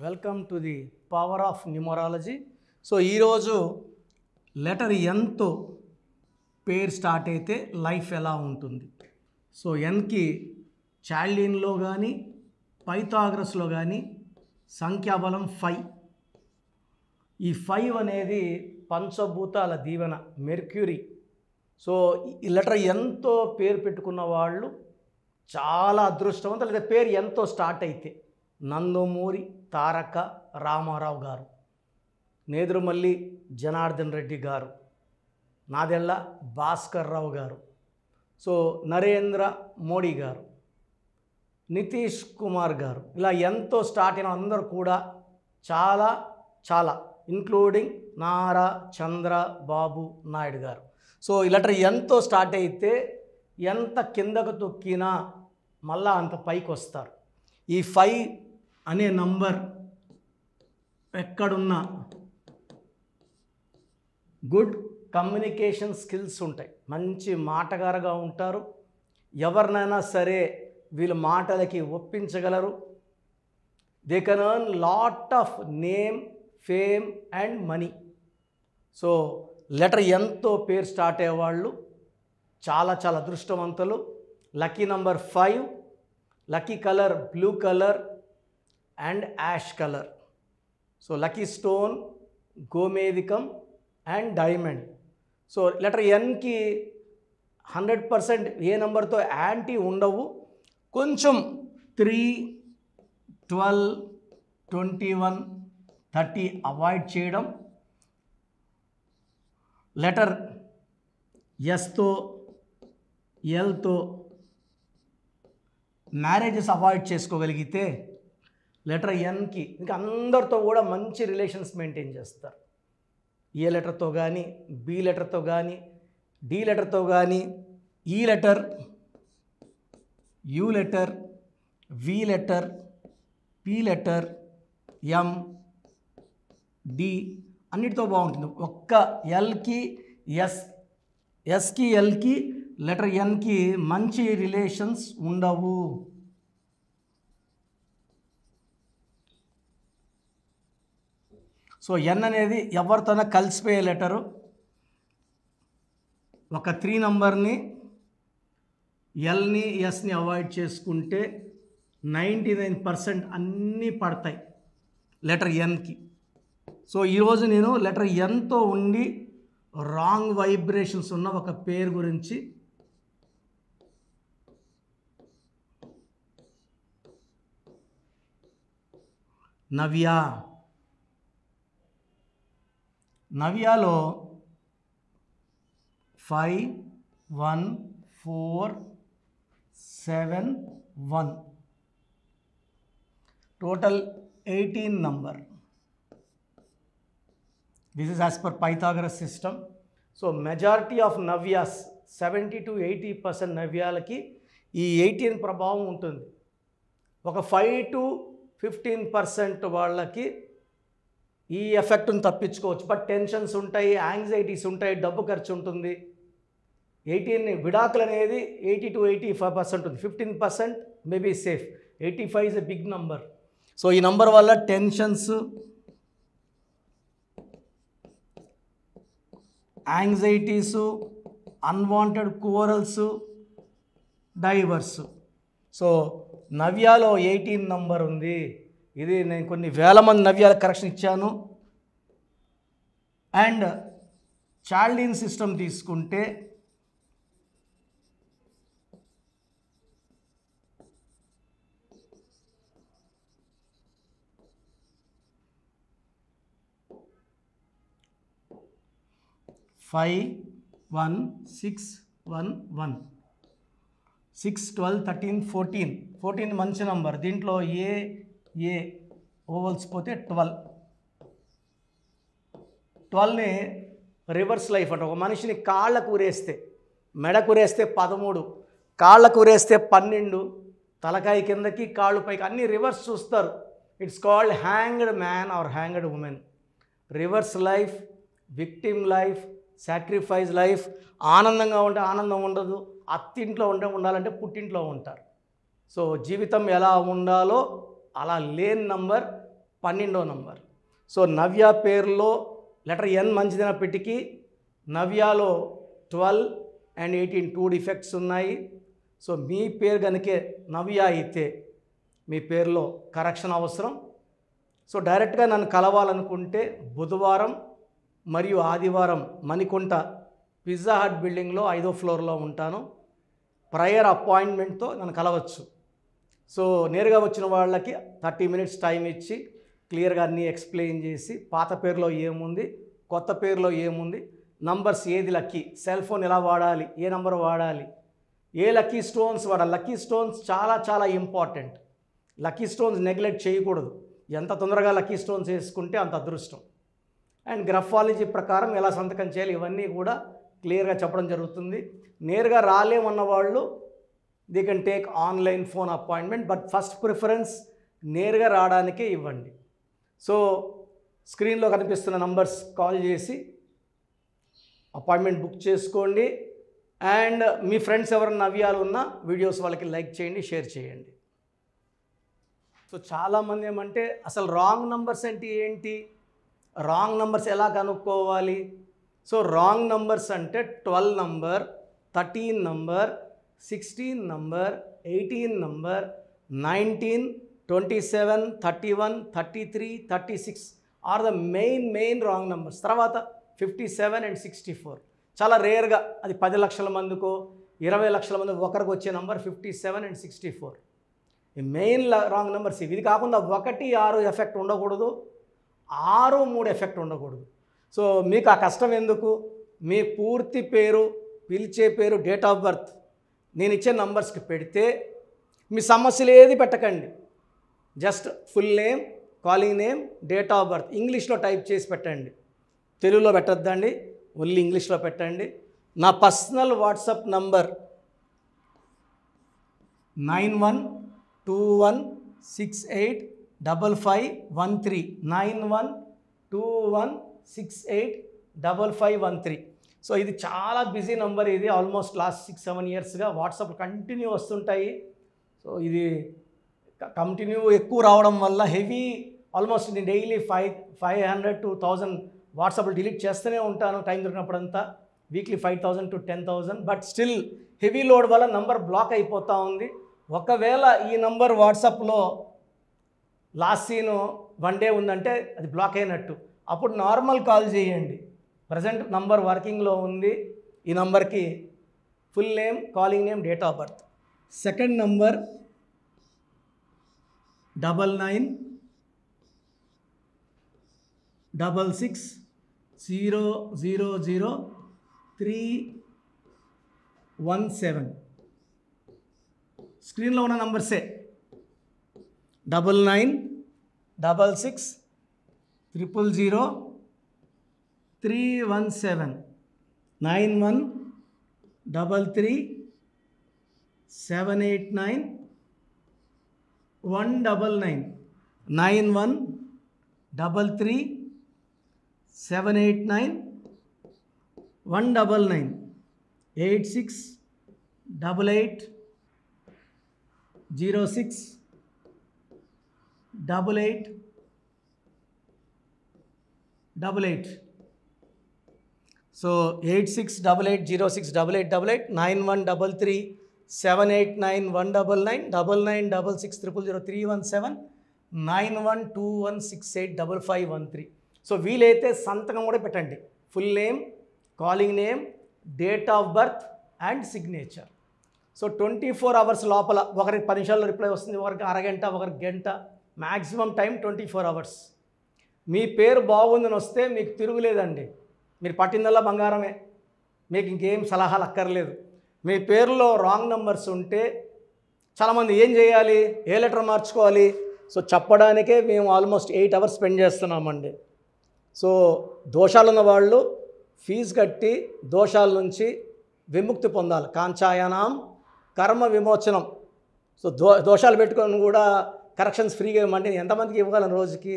Welcome to the power of numerology. So ఈరోజు letter ఎన్తో పేరు start అయితే లైఫ్ ఎలా ఉంటుంది. సో ఎన్కి చాల్డిన్లో కానీ పైథాగరస్లో కానీ సంఖ్యాబలం 5. ఈ 5 అనేది పంచభూతాల దీవెన, మెర్క్యూరీ. సో ఈ లెటర్ ఎన్తో పేరు పెట్టుకున్న వాళ్ళు చాలా అదృష్టవంతులు. లేదా పేరు ఎన్తో స్టార్ట్ అయితే నందమూరి తారక రామారావు గారు, నేదురుమల్లి జనార్దన్ రెడ్డి గారు, నాదెళ్ల భాస్కర్ రావు గారు, సో నరేంద్ర మోడీ గారు, నితీష్ కుమార్ గారు, ఇలా ఎంతో స్టార్ట్ అయిన అందరూ కూడా చాలా చాలా ఇంక్లూడింగ్ నారా చంద్రబాబు నాయుడు గారు. సో ఈ లెటర్ ఎంతో స్టార్ట్ అయితే ఎంత కిందకు తొక్కినా మళ్ళా అంత పైకి వస్తారు. ఈ 5 అనే నంబర్ ఎక్కడున్నా గుడ్ కమ్యూనికేషన్ స్కిల్స్ ఉంటాయి, మంచి మాటగారుగా ఉంటారు, ఎవరినైనా సరే వీళ్ళ మాటలకి ఒప్పించగలరు. They can earn lot of name, fame and money. So letter ఎంతో పేరు స్టార్ట్ అయ్యేవాళ్ళు చాలా చాలా అదృష్టవంతులు. Lucky number 5, lucky colour blue colour and ash colour. So lucky stone గోమేధికం అండ్ డైమండ్. సో లెటర్ ఎన్కి 100% ఏ నెంబర్తో యాంటీ ఉండవు. కొంచెం 3, 12, 21, 30 అవాయిడ్ చేయడం. లెటర్ ఎస్తో ఎల్తో మ్యారేజెస్ అవాయిడ్ చేసుకోగలిగితే లెటర్ ఎన్కి ఇంకా అందరితో కూడా మంచి రిలేషన్స్ మెయింటైన్ చేస్తారు. ఏ లెటర్తో కానీ, బి లెటర్తో కానీ, డి లెటర్తో కానీ, E letter, U letter, V letter, P letter, M, D అన్నిటితో బాగుంటుంది. ఒక్క ఎల్కి, ఎస్కి ఎల్కి లెటర్ ఎన్కి మంచి రిలేషన్స్ ఉండవు. సో ఎన్ అనేది ఎవరితోనైనా కలిసిపోయే లెటరు. ఒక 3 నంబర్ని, ఎల్ని, ఎస్ని అవాయిడ్ చేసుకుంటే 99% అన్నీ పడతాయి లెటర్ ఎన్కి. సో ఈరోజు నేను లెటర్ ఎన్తో ఉండి రాంగ్ వైబ్రేషన్స్ ఉన్న ఒక పేరు గురించి నవ్య. నవ్యాలో 5, 1, 4, 7, 1 total 18 number. This is as per Pythagoras system. So majority of Navyas, 70 to 80% నవ్యాలకి ఈ 18 ప్రభావం ఉంటుంది. ఒక 5 to 15% వాళ్ళకి ఈ ఎఫెక్ట్ని తప్పించుకోవచ్చు. బట్ టెన్షన్స్ ఉంటాయి, యాంగ్జైటీస్ ఉంటాయి, డబ్బు ఖర్చు ఉంటుంది. 18 విడాకులు అనేది 80 to 85% ఉంది. 15% maybe safe. 85 is a big number. So ఈ నంబర్ వల్ల tensions, anxieties, unwanted quarrels, divorce. So నవ్యాలో 18 నంబర్ ఉంది. ఇది నేను కొన్ని వేల మంది నవ్యాల కరెక్షన్ ఇచ్చాను. అండ్ చాల్డిన్ సిస్టమ్ తీసుకుంటే ఫైవ్ 1 6 1 1 6 12 13 14 14 మంచి నంబర్. దీంట్లో ఏ ఓవల్స్ పోతే 12ని రివర్స్ లైఫ్ అంట. ఒక మనిషిని కాళ్ళకు ఉరేస్తే, మెడకు ఉరేస్తే 13, కాళ్ళకు ఉరేస్తే 12, తలకాయ కిందకి కాళ్ళు పైకి అన్నీ రివర్స్ చూస్తారు. It's called hanged man or hanged woman. Reverse life, victim life, sacrifice life. ఆనందంగా ఉంటే ఆనందం ఉండదు, అత్తింట్లో ఉండాలంటే పుట్టింట్లో ఉంటారు. సో జీవితం ఎలా ఉండాలో అలా లేని నంబర్ 12వ నంబర్. సో నవ్య పేరులో లెటర్ ఎన్ మంచిదైనప్పటికీ నవ్యాలో 12 అండ్ 18 2 డిఫెక్ట్స్ ఉన్నాయి. సో మీ పేరు కనుకే నవ్య అయితే మీ పేరులో కరెక్షన్ అవసరం. సో డైరెక్ట్గా నన్ను కలవాలనుకుంటే బుధవారం మరియు ఆదివారం మణికుంట పిజ్జా హట్ బిల్డింగ్లో 5వ ఫ్లోర్లో ఉంటాను. ప్రయర్ అపాయింట్మెంట్తో నన్ను కలవచ్చు. సో నేరుగా వచ్చిన వాళ్ళకి 30 మినిట్స్ టైం ఇచ్చి క్లియర్గా అన్నీ ఎక్స్ప్లెయిన్ చేసి పాత పేరులో ఏముంది, కొత్త పేరులో ఏముంది, నంబర్స్ ఏది లక్కీ, సెల్ ఫోన్ ఎలా వాడాలి, ఏ నంబర్ వాడాలి, ఏ లక్కీ స్టోన్స్ వాడాలి. లక్కీ స్టోన్స్ చాలా చాలా ఇంపార్టెంట్. లక్కీ స్టోన్స్ నెగ్లెక్ట్ చేయకూడదు. ఎంత తొందరగా లక్కీ స్టోన్స్ వేసుకుంటే అంత అదృష్టం. అండ్ గ్రఫాలజీ ప్రకారం ఎలా సంతకం చేయాలి ఇవన్నీ కూడా క్లియర్గా చెప్పడం జరుగుతుంది. నేరుగా రాలేమన్న వాళ్ళు they can take online phone appointment, but first preference నేరుగా రావడానికే ఇవ్వండి. సో స్క్రీన్లో కనిపిస్తున్న నంబర్స్ కాల్ చేసి అపాయింట్మెంట్ బుక్ చేసుకోండి. అండ్ మీ ఫ్రెండ్స్ ఎవరైనా నవ్యాలు ఉన్నా వీడియోస్ వాళ్ళకి లైక్ చేయండి, షేర్ చేయండి. సో చాలామంది ఏమంటే అసలు రాంగ్ నంబర్స్ అంటే ఏంటి, రాంగ్ నంబర్స్ ఎలా కనుక్కోవాలి. సో రాంగ్ నంబర్స్ అంటే 12 number, 13 number, 16 number, 18 number, 19, 27, 31, 33, 36 are the main wrong numbers. తర్వాత 57 అండ్ 64 చాలా రేర్గా, అది 10 లక్షల మందికో 20 లక్షల మంది ఒకరికి వచ్చే నంబర్ 57 అండ్ 64. ఈ మెయిన్ రాంగ్ నెంబర్స్ ఇవి. ఇది కాకుండా 1, 6 ఎఫెక్ట్ ఉండకూడదు, 6, 3 ఎఫెక్ట్ ఉండకూడదు. సో మీకు ఆ కష్టం ఎందుకు, మీ పూర్తి పేరు, పిలిచే పేరు, డేట్ ఆఫ్ బర్త్ నేను ఇచ్చే నంబర్స్కి పెడితే మీ సమస్యలు ఏది పెట్టకండి. Just full name, calling name, date of birth ఇంగ్లీష్లో టైప్ చేసి పెట్టండి. తెలుగులో పెట్టద్దండి, ఓన్లీ ఇంగ్లీష్లో పెట్టండి. నా పర్సనల్ వాట్సాప్ నంబర్ 9121685513 9121685513. సో ఇది చాలా బిజీ నెంబర్. ఇది ఆల్మోస్ట్ లాస్ట్ 6-7 ఇయర్స్గా వాట్సాప్ కంటిన్యూ వస్తుంటాయి. సో ఇది కంటిన్యూ ఎక్కువ రావడం వల్ల హెవీ, ఆల్మోస్ట్ నేను డైలీ 500 to 1000 వాట్సాప్లో డిలీట్ చేస్తూనే ఉంటాను టైం దొరికినప్పుడంతా. Weekly 5000 to 10,000. But still heavy load వల్ల నంబర్ బ్లాక్ అయిపోతూ ఉంది. ఒకవేళ ఈ నంబర్ వాట్సాప్లో లాస్ట్ సీను 1 డే ఉందంటే అది బ్లాక్ అయినట్టు. అప్పుడు నార్మల్ కాల్ చేయండి. ప్రజెంట్ నంబర్ వర్కింగ్లో ఉంది. ఈ నంబర్కి full name, calling name, date of birth. Second number 9966000317. స్క్రీన్లో ఉన్న నంబర్సే 9966000317 9133789199 9133789199 8688068888. సో 8688068888 9133789199 9966000317 9121685513. సో వీలైతే సంతకం కూడా పెట్టండి. Full name, calling name, date of birth and signature. So 24 hours లోపల, ఒకరికి 10 నిమిషాల్లో రిప్లై వస్తుంది, ఒకరికి అరగంట, ఒకరికి గంట, మ్యాక్సిమం టైం 24 అవర్స్. మీ పేరు బాగుందని వస్తే మీకు తిరుగులేదండి. మీరు పట్టిందల్లా బంగారమే, మీకు ఇంకేం సలహాలు అక్కర్లేదు. మీ పేరులో రాంగ్ నెంబర్స్ ఉంటే చాలామంది ఏం చేయాలి, ఏ లెటర్ మార్చుకోవాలి. సో చెప్పడానికే మేము ఆల్మోస్ట్ 8 అవర్స్ స్పెండ్ చేస్తున్నామండి. సో దోషాలు ఉన్న వాళ్ళు ఫీజు కట్టి దోషాల నుంచి విముక్తి పొందాలి. కాంచాయనాం కర్మ విమోచనం. సో దోషాలు పెట్టుకొని కూడా కరెక్షన్స్ ఫ్రీగా ఇవ్వమంటే ఎంతమందికి ఇవ్వగలను రోజుకి?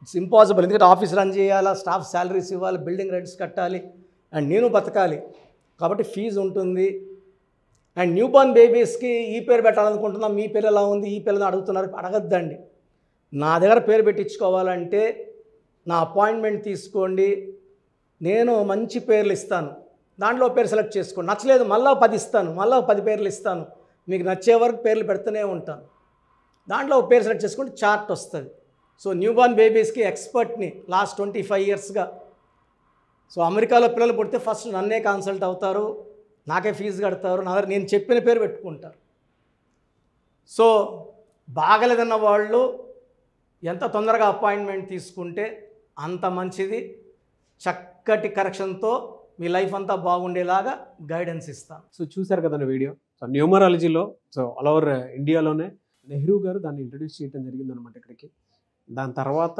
It's impossible. ఎందుకంటే ఆఫీస్ రన్ చేయాలా, స్టాఫ్ శాలరీస్ ఇవ్వాలి, బిల్డింగ్ రెంట్స్ కట్టాలి, అండ్ నేను బతకాలి. కాబట్టి ఫీజు ఉంటుంది. అండ్ న్యూ బోర్న్ బేబీస్కి ఈ పేరు పెట్టాలనుకుంటున్నాం, మీ పేరు ఎలా ఉంది, ఈ పేరు అడుగుతున్నారు, అడగద్దండి. నా దగ్గర పేరు పెట్టించుకోవాలంటే నా అపాయింట్మెంట్ తీసుకోండి, నేను మంచి పేర్లు ఇస్తాను, దాంట్లో పేరు సెలెక్ట్ చేసుకోండి, నచ్చలేదు మళ్ళీ 10 ఇస్తాను, మళ్ళీ 10 పేర్లు ఇస్తాను, మీకు నచ్చే వరకు పేర్లు పెడుతూనే ఉంటాను, దాంట్లో ఒక పేరు సెలెక్ట్ చేసుకుంటే చార్ట్ వస్తుంది. సో న్యూబార్న్ బేబీస్కి ఎక్స్పర్ట్ని లాస్ట్ 25 ఇయర్స్గా. సో అమెరికాలో పిల్లలు పుడితే ఫస్ట్ నన్నే కన్సల్ట్ అవుతారు, నాకే ఫీజు కడతారు, నా దగ్గర నేను చెప్పిన పేరు పెట్టుకుంటారు. సో బాగలేదన్న వాళ్ళు ఎంత తొందరగా అపాయింట్మెంట్ తీసుకుంటే అంత మంచిది. చక్కటి కరెక్షన్తో మీ లైఫ్ అంతా బాగుండేలాగా గైడెన్స్ ఇస్తాను. సో చూశారు కదండి వీడియో. సో న్యూమరాలజీలో సో ఆల్ ఓవర్ ఇండియాలోనే నెహ్రూ గారు దాన్ని ఇంట్రడ్యూస్ చేయడం జరిగిందనమాట ఇక్కడికి. దాని తర్వాత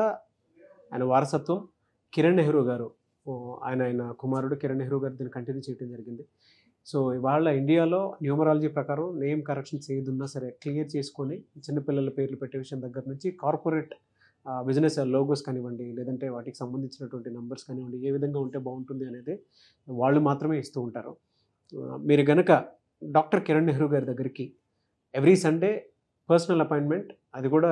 ఆయన వారసత్వం కిరణ్ నెహ్రూ గారు, ఆయన కుమారుడు కిరణ్ నెహ్రూ గారు దీన్ని కంటిన్యూ చేయడం జరిగింది. సో ఇవాళ ఇండియాలో న్యూమరాలజీ ప్రకారం నేమ్ కరెక్షన్స్ ఏదున్నా సరే క్లియర్ చేసుకొని చిన్నపిల్లల పేర్లు పెట్టే విషయం దగ్గర నుంచి కార్పొరేట్ బిజినెస్ లోగోస్ కానివ్వండి, లేదంటే వాటికి సంబంధించినటువంటి నెంబర్స్ కానివ్వండి, ఏ విధంగా ఉంటే బాగుంటుంది అనేది వాళ్ళు మాత్రమే ఇస్తూ ఉంటారు. మీరు గనక డాక్టర్ కిరణ్ నెహ్రూ గారి దగ్గరికి ఎవ్రీ సండే పర్సనల్ అపాయింట్మెంట్, అది కూడా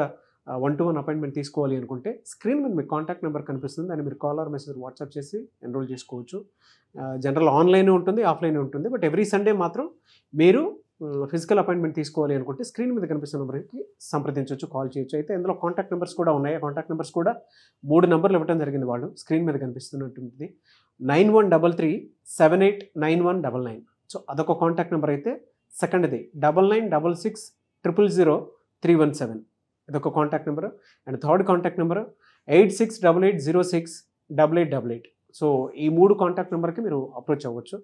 1-to-1 అపాయింట్మెంట్ తీసుకోవాలి అనుకుంటే స్క్రీన్ మీద మీకు కాంటాక్ట్ నెంబర్ కనిపిస్తుంది, దాన్ని మీరు కాల్ ఆర్ మెసేజ్ వాట్సాప్ చేసి ఎన్రోల్ చేసుకోవచ్చు. జనరల్ ఆన్లైన్ ఉంటుంది, ఆఫ్లైన్ ఉంటుంది, బట్ ఎవ్రీ సండే మాత్రం మీరు ఫిజికల్ అపాయింట్మెంట్ తీసుకోవాలి అనుకుంటే స్క్రీన్ మీద కనిపిస్తున్న నెంబర్కి సంప్రదించవచ్చు, కాల్ చేయొచ్చు. అయితే ఇందులో కాంటాక్ట్ నెంబర్స్ కూడా ఉన్నాయి. కాంటాక్ట్ నెంబర్స్ కూడా 3 నెంబర్లు ఇవ్వడం జరిగింది, వాళ్ళు స్క్రీన్ మీద కనిపిస్తున్నట్టుంది. 9133789199. సో అదొక కాంటాక్ట్ నెంబర్ అయితే, సెకండ్ది 9966000317, ఇదొక contact number. And third contact number 8688068888. So ఈ 3 కాంటాక్ట్ నెంబర్కి మీరు అప్రోచ్ అవ్వచ్చు.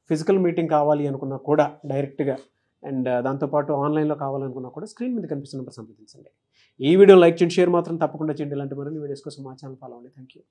ఫిజికల్ మీటింగ్ కావాలి అనుకున్నా కూడా డైరెక్ట్గా, అండ్ దాంతోపాటు ఆన్లైన్లో కావాలనుకున్నా కూడా స్క్రీన్ మీద కనిపిస్తున్న నెంబర్ సంప్రదించండి. ఈ వీడియో లైక్ చేయండి, షేర్ మాత్రం తప్పకుండా చేయండి. ఇలాంటి మరిన్ని వీడియోస్ కోసం మా ఛానల్ ఫాలో అవ్వండి. Thank you.